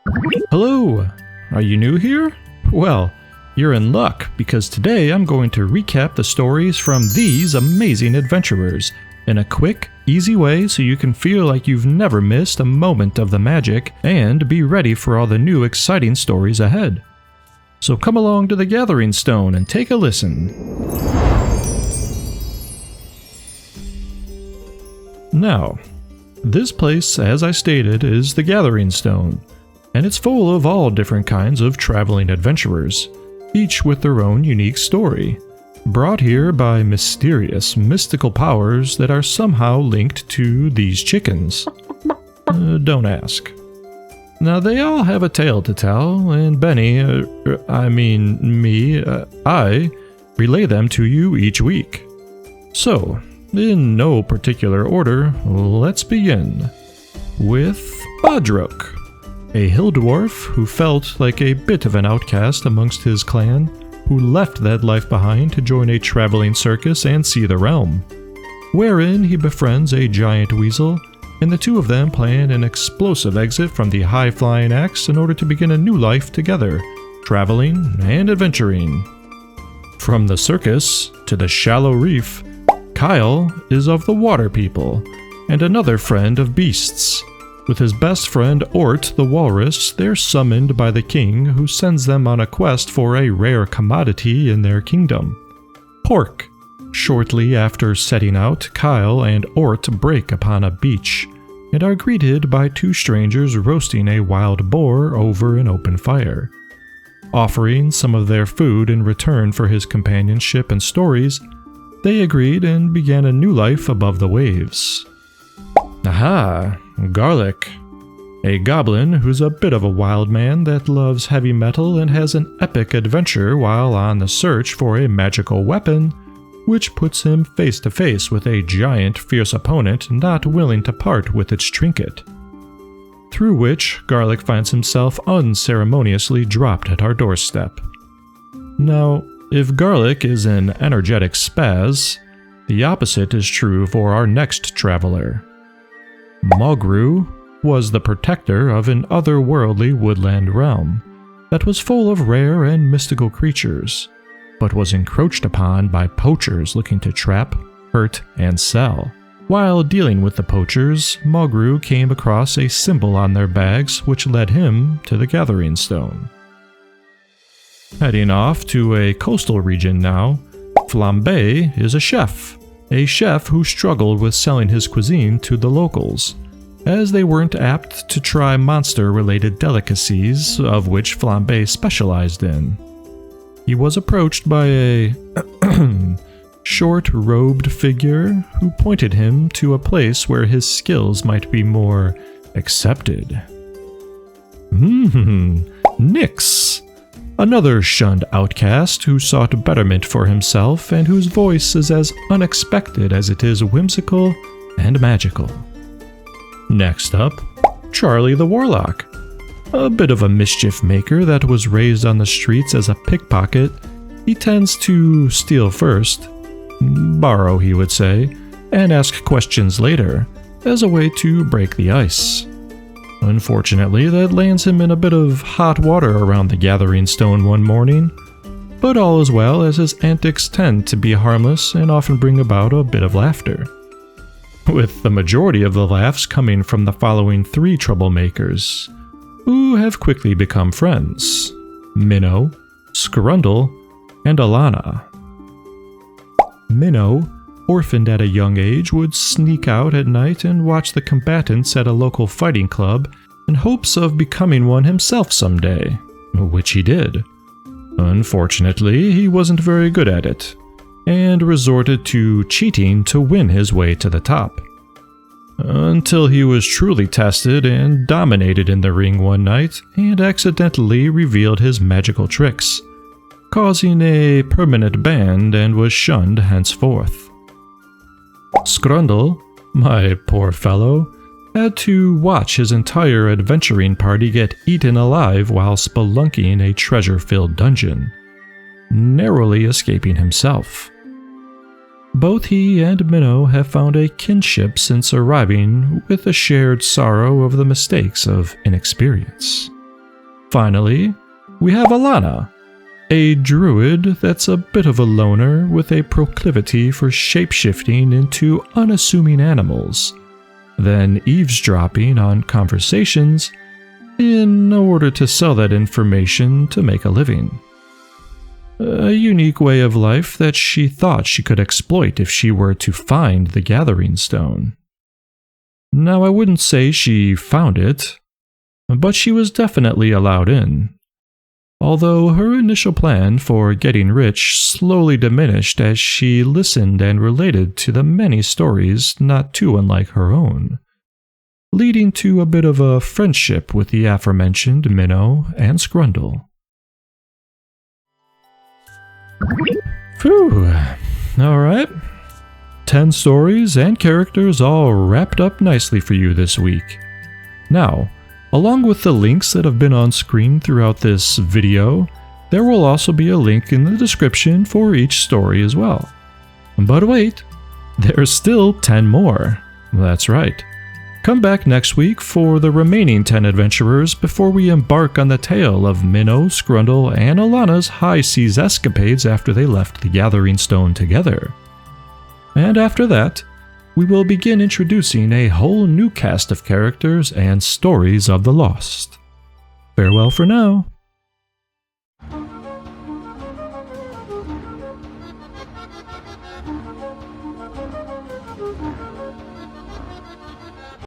Hello! Are you new here? Well, you're in luck because today I'm going to recap the stories from these amazing adventurers in a quick, easy way so you can feel like you've never missed a moment of the magic and be ready for all the new exciting stories ahead. So come along to the Gathering Stone and take a listen. Now, this place, as I stated, is the Gathering Stone, and it's full of all different kinds of traveling adventurers, each with their own unique story, brought here by mysterious, mystical powers that are somehow linked to these chickens. Don't ask. Now, they all have a tale to tell, and Benny, I relay them to you each week. So, in no particular order, let's begin with Bodruk, a hill dwarf who felt like a bit of an outcast amongst his clan, who left that life behind to join a traveling circus and see the realm, wherein he befriends a giant weasel, and the two of them plan an explosive exit from the high-flying axe in order to begin a new life together, traveling and adventuring. From the circus to the shallow reef, Kyle is of the water people, and another friend of beasts. With his best friend Ort the walrus, they're summoned by the king, who sends them on a quest for a rare commodity in their kingdom: pork. Shortly after setting out, Kyle and Ort break upon a beach, and are greeted by two strangers roasting a wild boar over an open fire. Offering some of their food in return for his companionship and stories, they agreed and began a new life above the waves. Aha! Garlic. A goblin who's a bit of a wild man that loves heavy metal and has an epic adventure while on the search for a magical weapon, which puts him face to face with a giant, fierce opponent not willing to part with its trinket. Through which, Garlic finds himself unceremoniously dropped at our doorstep. Now, if Garlic is an energetic spaz, the opposite is true for our next traveler. Mogru was the protector of an otherworldly woodland realm that was full of rare and mystical creatures, but was encroached upon by poachers looking to trap, hurt, and sell. While dealing with the poachers, Mogru came across a symbol on their bags which led him to the Gathering Stone. Heading off to a coastal region now, Flambe is a chef who struggled with selling his cuisine to the locals, as they weren't apt to try monster-related delicacies, of which Flambe specialized in. He was approached by a short-robed figure who pointed him to a place where his skills might be more accepted. Nyx, another shunned outcast who sought betterment for himself and whose voice is as unexpected as it is whimsical and magical. Next up, Charlie the Warlock, a bit of a mischief maker that was raised on the streets as a pickpocket. He tends to steal first, borrow he would say, and ask questions later, as a way to break the ice. Unfortunately, that lands him in a bit of hot water around the Gathering Stone one morning, but all is well, as his antics tend to be harmless and often bring about a bit of laughter, with the majority of the laughs coming from the following three troublemakers, who have quickly become friends: Minnow, Scrundle, and Alana. Minnow, orphaned at a young age, would sneak out at night and watch the combatants at a local fighting club in hopes of becoming one himself someday, which he did. Unfortunately, he wasn't very good at it, and resorted to cheating to win his way to the top. Until he was truly tested and dominated in the ring one night and accidentally revealed his magical tricks, causing a permanent ban and was shunned henceforth. Scrundle, my poor fellow, had to watch his entire adventuring party get eaten alive while spelunking a treasure-filled dungeon, narrowly escaping himself. Both he and Minnow have found a kinship since arriving, with a shared sorrow of the mistakes of inexperience. Finally, we have Alana, a druid that's a bit of a loner with a proclivity for shapeshifting into unassuming animals, then eavesdropping on conversations in order to sell that information to make a living. A unique way of life that she thought she could exploit if she were to find the Gathering Stone. Now, I wouldn't say she found it, but she was definitely allowed in, although her initial plan for getting rich slowly diminished as she listened and related to the many stories not too unlike her own, leading to a bit of a friendship with the aforementioned Minnow and Scrundle. Phew, alright. 10 stories and characters all wrapped up nicely for you this week. Now, along with the links that have been on screen throughout this video, there will also be a link in the description for each story as well. But wait, there's still 10 more. That's right. Come back next week for the remaining 10 adventurers before we embark on the tale of Minnow, Scrundle, and Alana's high seas escapades after they left the Gathering Stone together. And after that, we will begin introducing a whole new cast of characters and stories of the lost. Farewell for now.